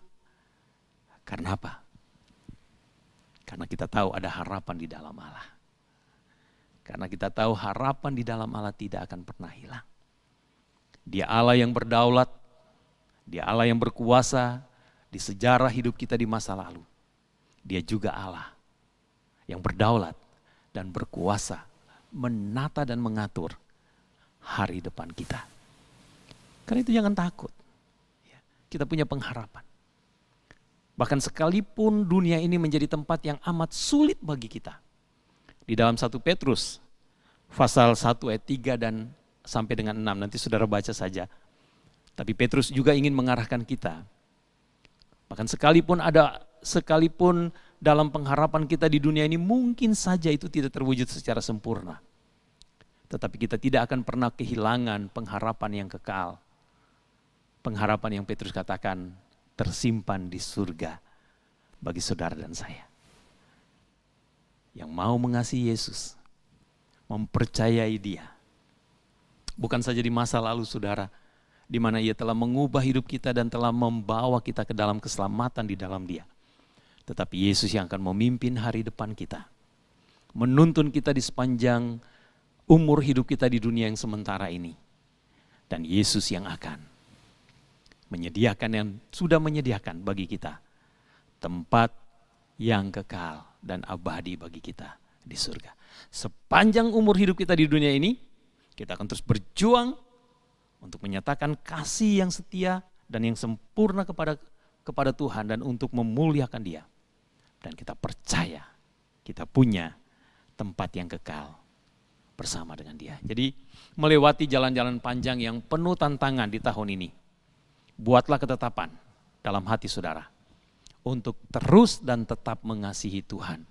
S2: Karena apa? Karena kita tahu ada harapan di dalam Allah. Karena kita tahu harapan di dalam Allah tidak akan pernah hilang. Dia Allah yang berdaulat, Dia Allah yang berkuasa di sejarah hidup kita di masa lalu. Dia juga Allah yang berdaulat dan berkuasa menata dan mengatur hari depan kita. Karena itu jangan takut. Kita punya pengharapan. Bahkan sekalipun dunia ini menjadi tempat yang amat sulit bagi kita. Di dalam 1 Petrus pasal 1 ayat 3 dan sampai dengan 6, nanti saudara baca saja. Tapi Petrus juga ingin mengarahkan kita. Bahkan sekalipun dalam pengharapan kita di dunia ini mungkin saja itu tidak terwujud secara sempurna. Tetapi kita tidak akan pernah kehilangan pengharapan yang kekal. Pengharapan yang Petrus katakan tersimpan di surga bagi saudara dan saya. Yang mau mengasihi Yesus, mempercayai Dia. Bukan saja di masa lalu saudara, di mana Ia telah mengubah hidup kita dan telah membawa kita ke dalam keselamatan di dalam Dia. Tetapi Yesus yang akan memimpin hari depan kita. Menuntun kita di sepanjang umur hidup kita di dunia yang sementara ini. Dan Yesus yang akan menyediakan, yang sudah menyediakan bagi kita tempat yang kekal dan abadi bagi kita di surga. Sepanjang umur hidup kita di dunia ini, kita akan terus berjuang untuk menyatakan kasih yang setia dan yang sempurna kepada Tuhan dan untuk memuliakan Dia. Dan kita percaya kita punya tempat yang kekal bersama dengan Dia. Jadi melewati jalan-jalan panjang yang penuh tantangan di tahun ini, buatlah ketetapan dalam hati saudara untuk terus dan tetap mengasihi Tuhan.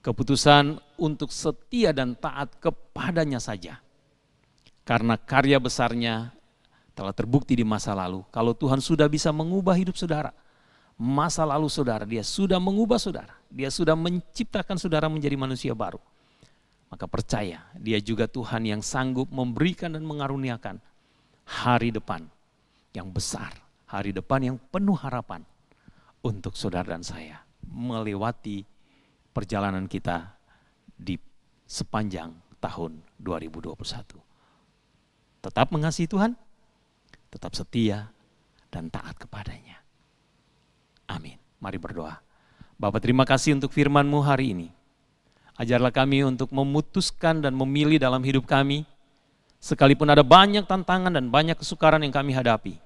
S2: Keputusan untuk setia dan taat kepadanya saja. Karena karya besarnya telah terbukti di masa lalu. Kalau Tuhan sudah bisa mengubah hidup saudara, masa lalu saudara, Dia sudah mengubah saudara. Dia sudah menciptakan saudara menjadi manusia baru. Maka percaya, Dia juga Tuhan yang sanggup memberikan dan mengaruniakan hari depan yang besar. Hari depan yang penuh harapan untuk saudara dan saya melewati perjalanan kita di sepanjang tahun 2021. Tetap mengasihi Tuhan, tetap setia dan taat kepadanya. Amin. Mari berdoa. Bapa, terima kasih untuk firman-Mu hari ini. Ajarlah kami untuk memutuskan dan memilih dalam hidup kami, sekalipun ada banyak tantangan dan banyak kesukaran yang kami hadapi.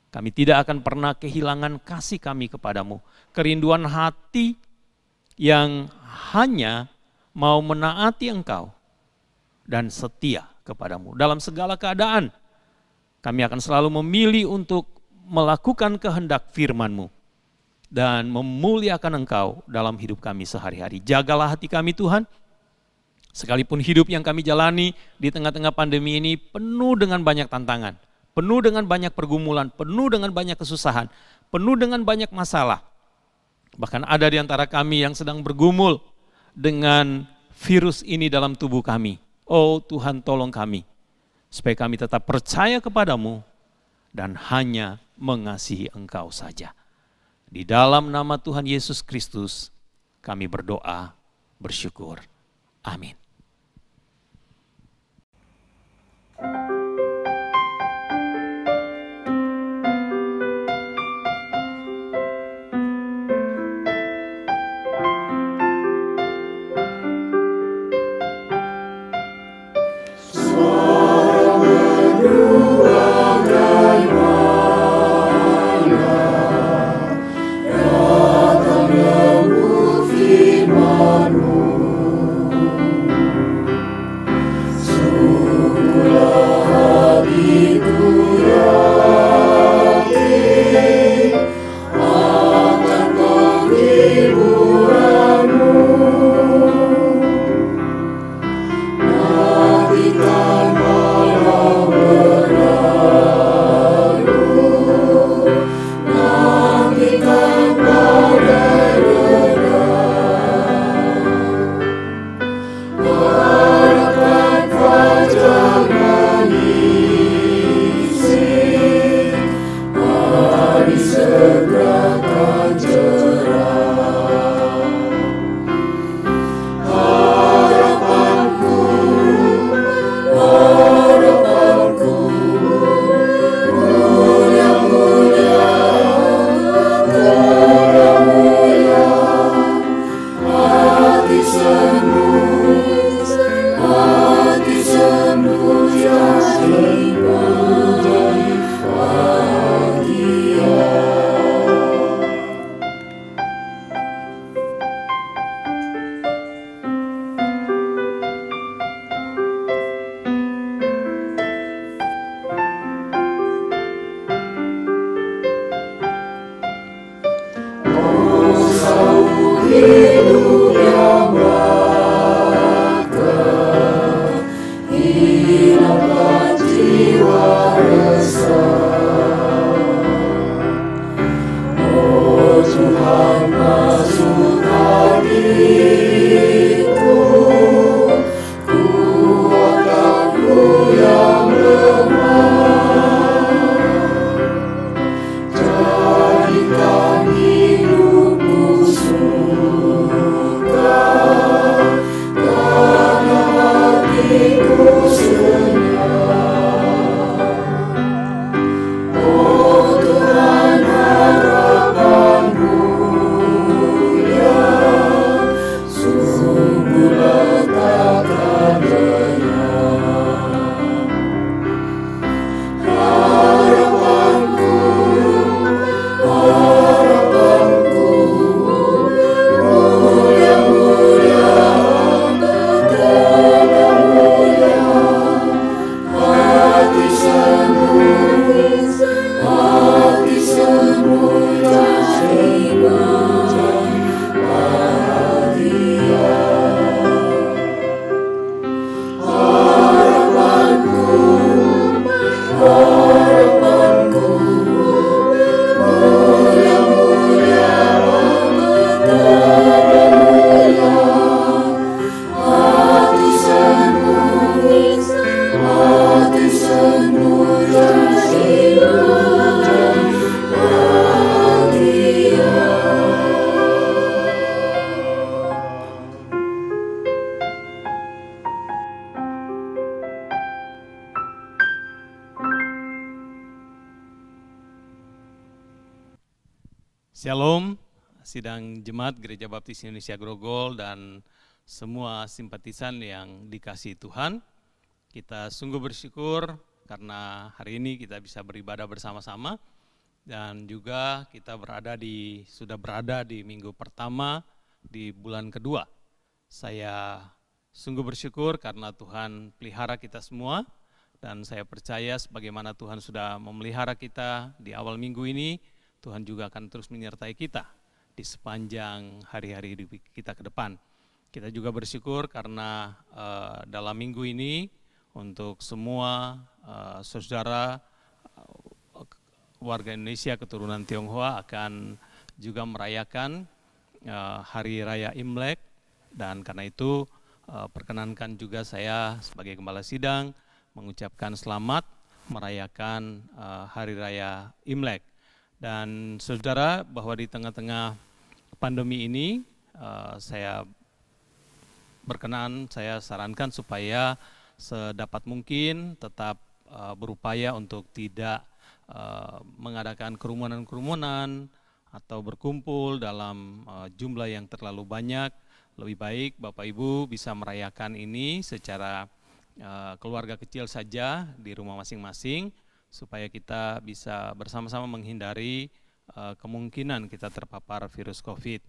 S2: Kami tidak akan pernah kehilangan kasih kami kepadamu. Kerinduan hati yang hanya mau menaati Engkau dan setia kepadamu. Dalam segala keadaan, kami akan selalu memilih untuk melakukan kehendak firman-Mu dan memuliakan Engkau dalam hidup kami sehari-hari. Jagalah hati kami Tuhan, Sekalipun hidup yang kami jalani di tengah-tengah pandemi ini penuh dengan banyak tantangan, penuh dengan banyak pergumulan, penuh dengan banyak kesusahan, penuh dengan banyak masalah. Bahkan ada di antara kami yang sedang bergumul dengan virus ini dalam tubuh kami. Oh Tuhan, tolong kami, supaya kami tetap percaya kepadamu dan hanya mengasihi Engkau saja. Di dalam nama Tuhan Yesus Kristus kami berdoa, bersyukur. Amin. Shalom, sidang jemaat Gereja Baptis Indonesia Grogol dan semua simpatisan yang dikasihi Tuhan. Kita sungguh bersyukur karena hari ini kita bisa beribadah bersama-sama dan juga kita sudah berada di minggu pertama di bulan kedua. Saya sungguh bersyukur karena Tuhan pelihara kita semua dan saya percaya sebagaimana Tuhan sudah memelihara kita di awal minggu ini, Tuhan juga akan terus menyertai kita di sepanjang hari-hari hidup kita ke depan. Kita juga bersyukur karena dalam minggu ini untuk semua saudara warga Indonesia keturunan Tionghoa akan juga merayakan Hari Raya Imlek, dan karena itu perkenankan juga saya sebagai Gembala Sidang mengucapkan selamat merayakan Hari Raya Imlek. Dan saudara, bahwa di tengah-tengah pandemi ini saya sarankan supaya sedapat mungkin tetap berupaya untuk tidak mengadakan kerumunan-kerumunan atau berkumpul dalam jumlah yang terlalu banyak. Lebih baik Bapak Ibu bisa merayakan ini secara keluarga kecil saja di rumah masing-masing, supaya kita bisa bersama-sama menghindari kemungkinan kita terpapar virus COVID.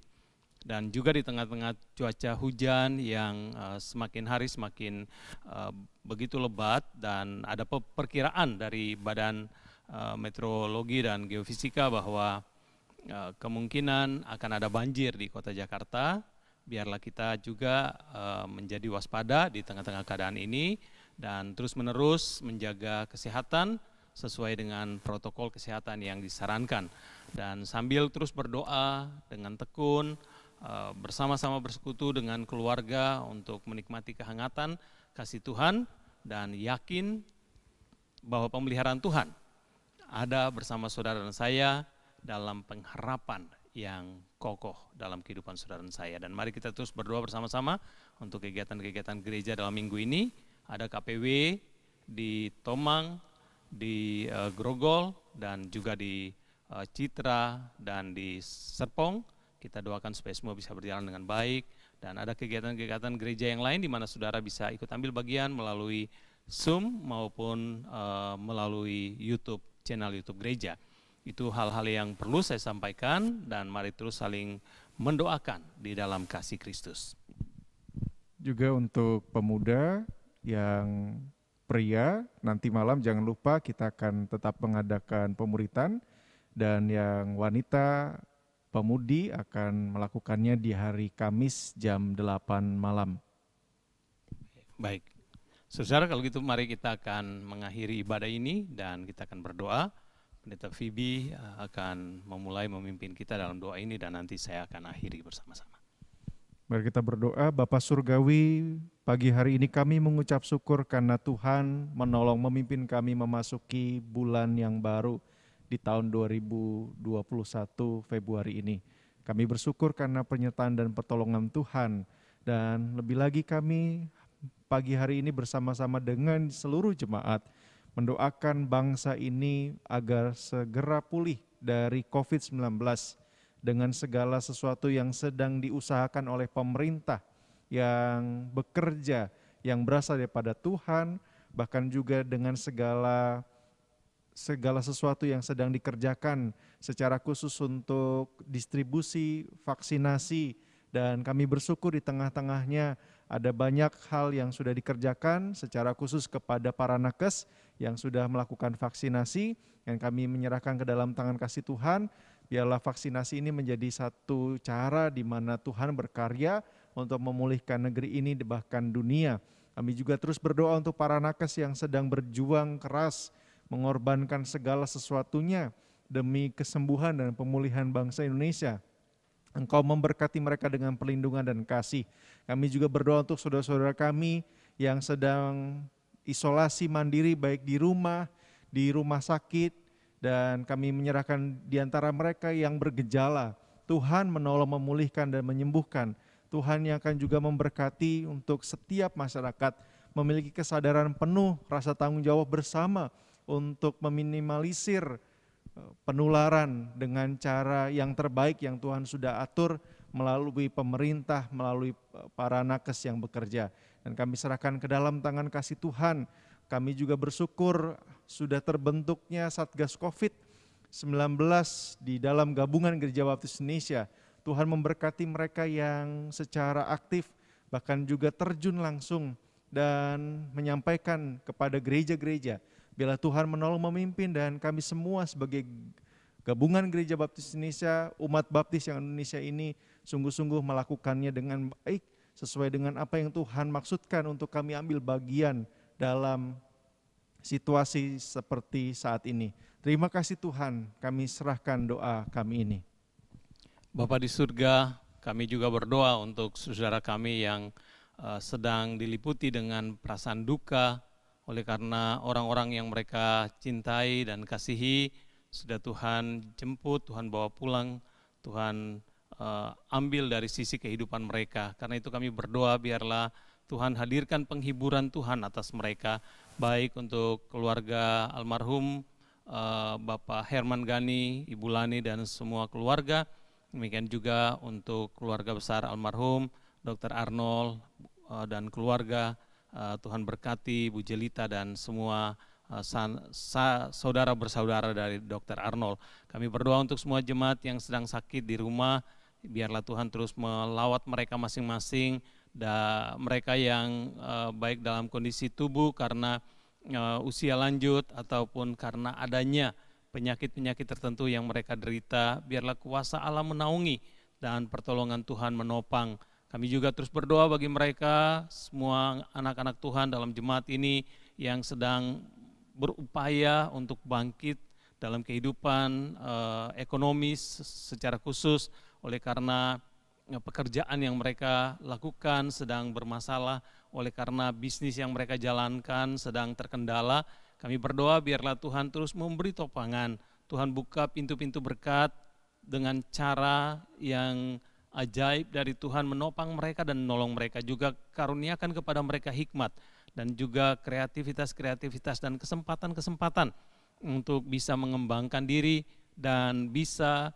S2: Dan juga di tengah-tengah cuaca hujan yang semakin hari semakin begitu lebat, dan ada perkiraan dari Badan Meteorologi dan Geofisika bahwa kemungkinan akan ada banjir di kota Jakarta. Biarlah kita juga menjadi waspada di tengah-tengah keadaan ini dan terus-menerus menjaga kesehatan sesuai dengan protokol kesehatan yang disarankan. Dan sambil terus berdoa dengan tekun, bersama-sama bersekutu dengan keluarga untuk menikmati kehangatan kasih Tuhan, dan yakin bahwa pemeliharaan Tuhan ada bersama saudara dan saya dalam pengharapan yang kokoh dalam kehidupan saudara dan saya. Dan mari kita terus berdoa bersama-sama untuk kegiatan-kegiatan gereja dalam minggu ini. Ada KPW di Tomang, di Grogol, dan juga di Citra dan di Serpong. Kita doakan supaya semua bisa berjalan dengan baik, dan ada kegiatan-kegiatan gereja yang lain di mana saudara bisa ikut ambil bagian melalui Zoom maupun melalui YouTube, channel YouTube gereja. Itu hal-hal yang perlu saya sampaikan, dan mari terus saling mendoakan di dalam kasih Kristus.
S3: Juga untuk pemuda yang pria, nanti malam jangan lupa kita akan tetap mengadakan pemuritan, dan yang wanita pemudi akan melakukannya di hari Kamis jam 8 malam.
S2: Baik, saudara, kalau gitu mari kita akan mengakhiri ibadah ini dan kita akan berdoa. Pendeta Phoebe akan memulai memimpin kita dalam doa ini, dan nanti saya akan akhiri bersama-sama.
S3: Mari kita berdoa. Bapa Surgawi, pagi hari ini kami mengucap syukur karena Tuhan menolong memimpin kami memasuki bulan yang baru di tahun 2021 Februari ini. Kami bersyukur karena penyertaan dan pertolongan Tuhan, dan lebih lagi kami pagi hari ini bersama-sama dengan seluruh jemaat mendoakan bangsa ini agar segera pulih dari COVID-19 dengan segala sesuatu yang sedang diusahakan oleh pemerintah yang bekerja, yang berasal daripada Tuhan, bahkan juga dengan segala sesuatu yang sedang dikerjakan secara khusus untuk distribusi vaksinasi, dan kami bersyukur di tengah-tengahnya ada banyak hal yang sudah dikerjakan secara khusus kepada para nakes yang sudah melakukan vaksinasi, dan kami menyerahkan ke dalam tangan kasih Tuhan. Biarlah vaksinasi ini menjadi satu cara di mana Tuhan berkarya untuk memulihkan negeri ini bahkan dunia. Kami juga terus berdoa untuk para nakes yang sedang berjuang keras mengorbankan segala sesuatunya demi kesembuhan dan pemulihan bangsa Indonesia. Engkau memberkati mereka dengan perlindungan dan kasih. Kami juga berdoa untuk saudara-saudara kami yang sedang isolasi mandiri baik di rumah sakit, dan kami menyerahkan di antara mereka yang bergejala. Tuhan menolong memulihkan dan menyembuhkan. Tuhan yang akan juga memberkati untuk setiap masyarakat memiliki kesadaran penuh, rasa tanggung jawab bersama untuk meminimalisir penularan dengan cara yang terbaik yang Tuhan sudah atur melalui pemerintah, melalui para nakes yang bekerja. Dan kami serahkan ke dalam tangan kasih Tuhan. Kami juga bersyukur sudah terbentuknya Satgas COVID-19 di dalam gabungan Gereja Baptis Indonesia. Tuhan memberkati mereka yang secara aktif bahkan juga terjun langsung dan menyampaikan kepada gereja-gereja. Biarlah Tuhan menolong memimpin, dan kami semua sebagai gabungan Gereja Baptis Indonesia, umat baptis yang Indonesia ini sungguh-sungguh melakukannya dengan baik, sesuai dengan apa yang Tuhan maksudkan untuk kami ambil bagian dalam situasi seperti saat ini. Terima kasih Tuhan, kami serahkan doa kami ini.
S2: Bapa di surga, kami juga berdoa untuk saudara kami yang sedang diliputi dengan perasaan duka oleh karena orang-orang yang mereka cintai dan kasihi sudah Tuhan jemput, Tuhan bawa pulang, Tuhan ambil dari sisi kehidupan mereka. Karena itu kami berdoa biarlah Tuhan hadirkan penghiburan Tuhan atas mereka, baik untuk keluarga almarhum Bapak Herman Gani, Ibu Lani dan semua keluarga. Demikian juga untuk keluarga besar almarhum Dr. Arnold dan keluarga. Tuhan berkati Bu Jelita dan semua saudara bersaudara dari Dr. Arnold. Kami berdoa untuk semua jemaat yang sedang sakit di rumah, biarlah Tuhan terus melawat mereka masing-masing, dan mereka yang baik dalam kondisi tubuh karena usia lanjut ataupun karena adanya penyakit-penyakit tertentu yang mereka derita, biarlah kuasa Allah menaungi dan pertolongan Tuhan menopang. Kami juga terus berdoa bagi mereka, semua anak-anak Tuhan dalam jemaat ini yang sedang berupaya untuk bangkit dalam kehidupan ekonomis secara khusus oleh karena pekerjaan yang mereka lakukan sedang bermasalah, oleh karena bisnis yang mereka jalankan sedang terkendala. Kami berdoa biarlah Tuhan terus memberi topangan, Tuhan buka pintu-pintu berkat dengan cara yang ajaib dari Tuhan menopang mereka dan menolong mereka, juga karuniakan kepada mereka hikmat dan juga kreativitas dan kesempatan-kesempatan untuk bisa mengembangkan diri dan bisa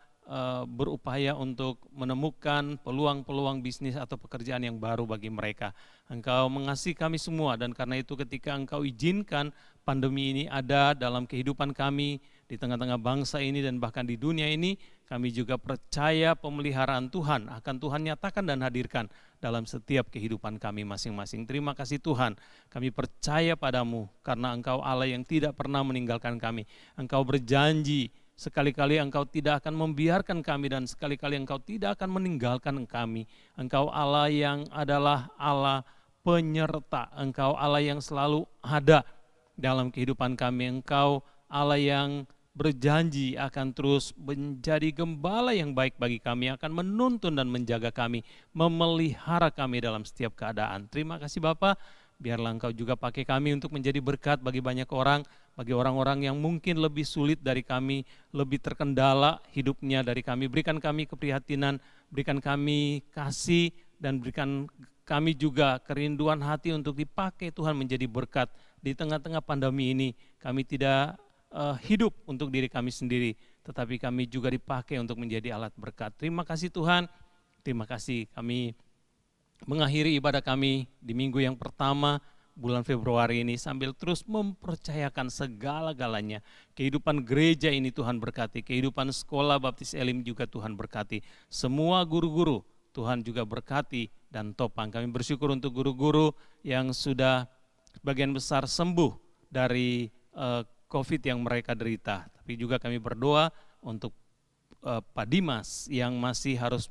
S2: berupaya untuk menemukan peluang-peluang bisnis atau pekerjaan yang baru bagi mereka. Engkau mengasihi kami semua dan karena itu ketika Engkau izinkan pandemi ini ada dalam kehidupan kami di tengah-tengah bangsa ini dan bahkan di dunia ini, kami juga percaya pemeliharaan Tuhan akan Tuhan nyatakan dan hadirkan dalam setiap kehidupan kami masing-masing. Terima kasih Tuhan, kami percaya padamu karena Engkau Allah yang tidak pernah meninggalkan kami. Engkau berjanji sekali-kali Engkau tidak akan membiarkan kami dan sekali-kali Engkau tidak akan meninggalkan kami. Engkau Allah yang adalah Allah penyerta, Engkau Allah yang selalu ada dalam kehidupan kami. Engkau Allah yang berjanji akan terus menjadi gembala yang baik bagi kami, akan menuntun dan menjaga kami, memelihara kami dalam setiap keadaan. Terima kasih Bapa, biarlah Engkau juga pakai kami untuk menjadi berkat bagi banyak orang, bagi orang-orang yang mungkin lebih sulit dari kami, lebih terkendala hidupnya dari kami. Berikan kami keprihatinan, berikan kami kasih, dan berikan kami juga kerinduan hati untuk dipakai Tuhan menjadi berkat. Di tengah-tengah pandemi ini kami tidak hidup untuk diri kami sendiri, tetapi kami juga dipakai untuk menjadi alat berkat. Terima kasih Tuhan, terima kasih. Kami mengakhiri ibadah kami di minggu yang pertama bulan Februari ini sambil terus mempercayakan segala-galanya. Kehidupan gereja ini Tuhan berkati, kehidupan sekolah Baptis Elim juga Tuhan berkati. Semua guru-guru Tuhan juga berkati dan topang. Kami bersyukur untuk guru-guru yang sudah sebagian besar sembuh dari COVID yang mereka derita. Tapi juga kami berdoa untuk Pak Dimas yang masih harus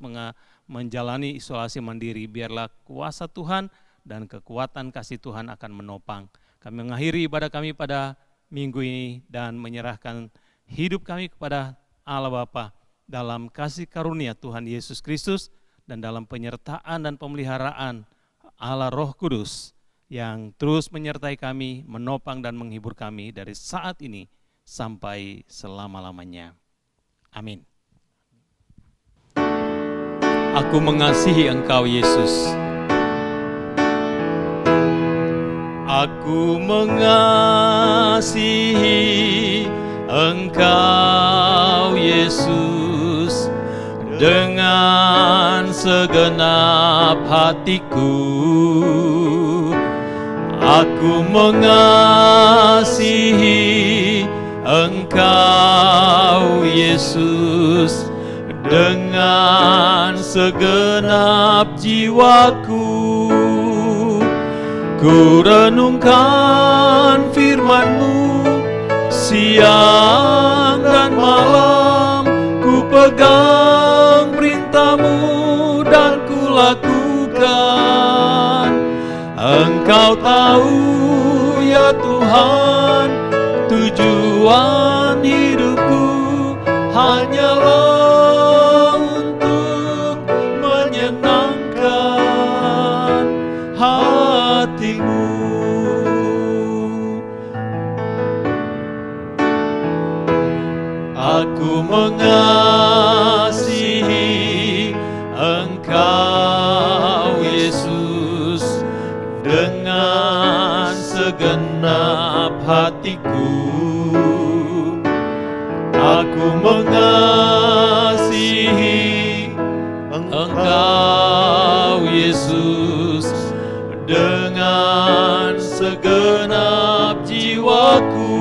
S2: menjalani isolasi mandiri. Biarlah kuasa Tuhan dan kekuatan kasih Tuhan akan menopang. Kami mengakhiri ibadah kami pada minggu ini dan menyerahkan hidup kami kepada Allah Bapa dalam kasih karunia Tuhan Yesus Kristus dan dalam penyertaan dan pemeliharaan Allah Roh Kudus yang terus menyertai kami, menopang dan menghibur kami dari saat ini sampai selama-lamanya. Amin. Aku mengasihi Engkau Yesus. Aku mengasihi Engkau Yesus dengan segenap hatiku. Aku mengasihi Engkau Yesus dengan segenap jiwaku. Ku renungkan firman-Mu siang dan malam, ku pegang perintah-Mu dan ku lakukan. Engkau tahu ya Tuhan, tujuan hidupku hanyalah untuk menyenangkan hatimu. Aku mengasihi Engkau Yesus dengan segenap hatiku. Aku mengasihi Engkau Yesus dengan segenap jiwaku.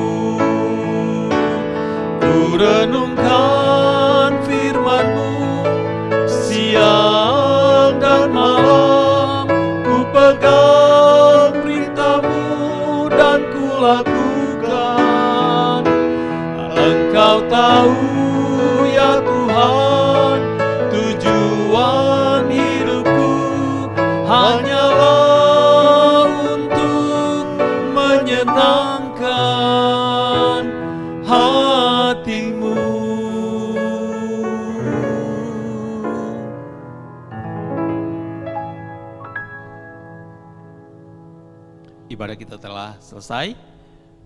S2: Ku renungkan firman-Mu siang dan malam, ku pegang perintah-Mu dan ku lakukan. Engkau tahu ya Tuhan, tujuan hidupku hanyalah untuk menyenangkan hatimu. Ibadah kita telah selesai.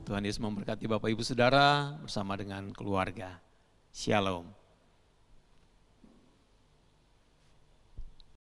S2: Tuhan Yesus memberkati Bapak Ibu Saudara bersama dengan keluarga. Shalom.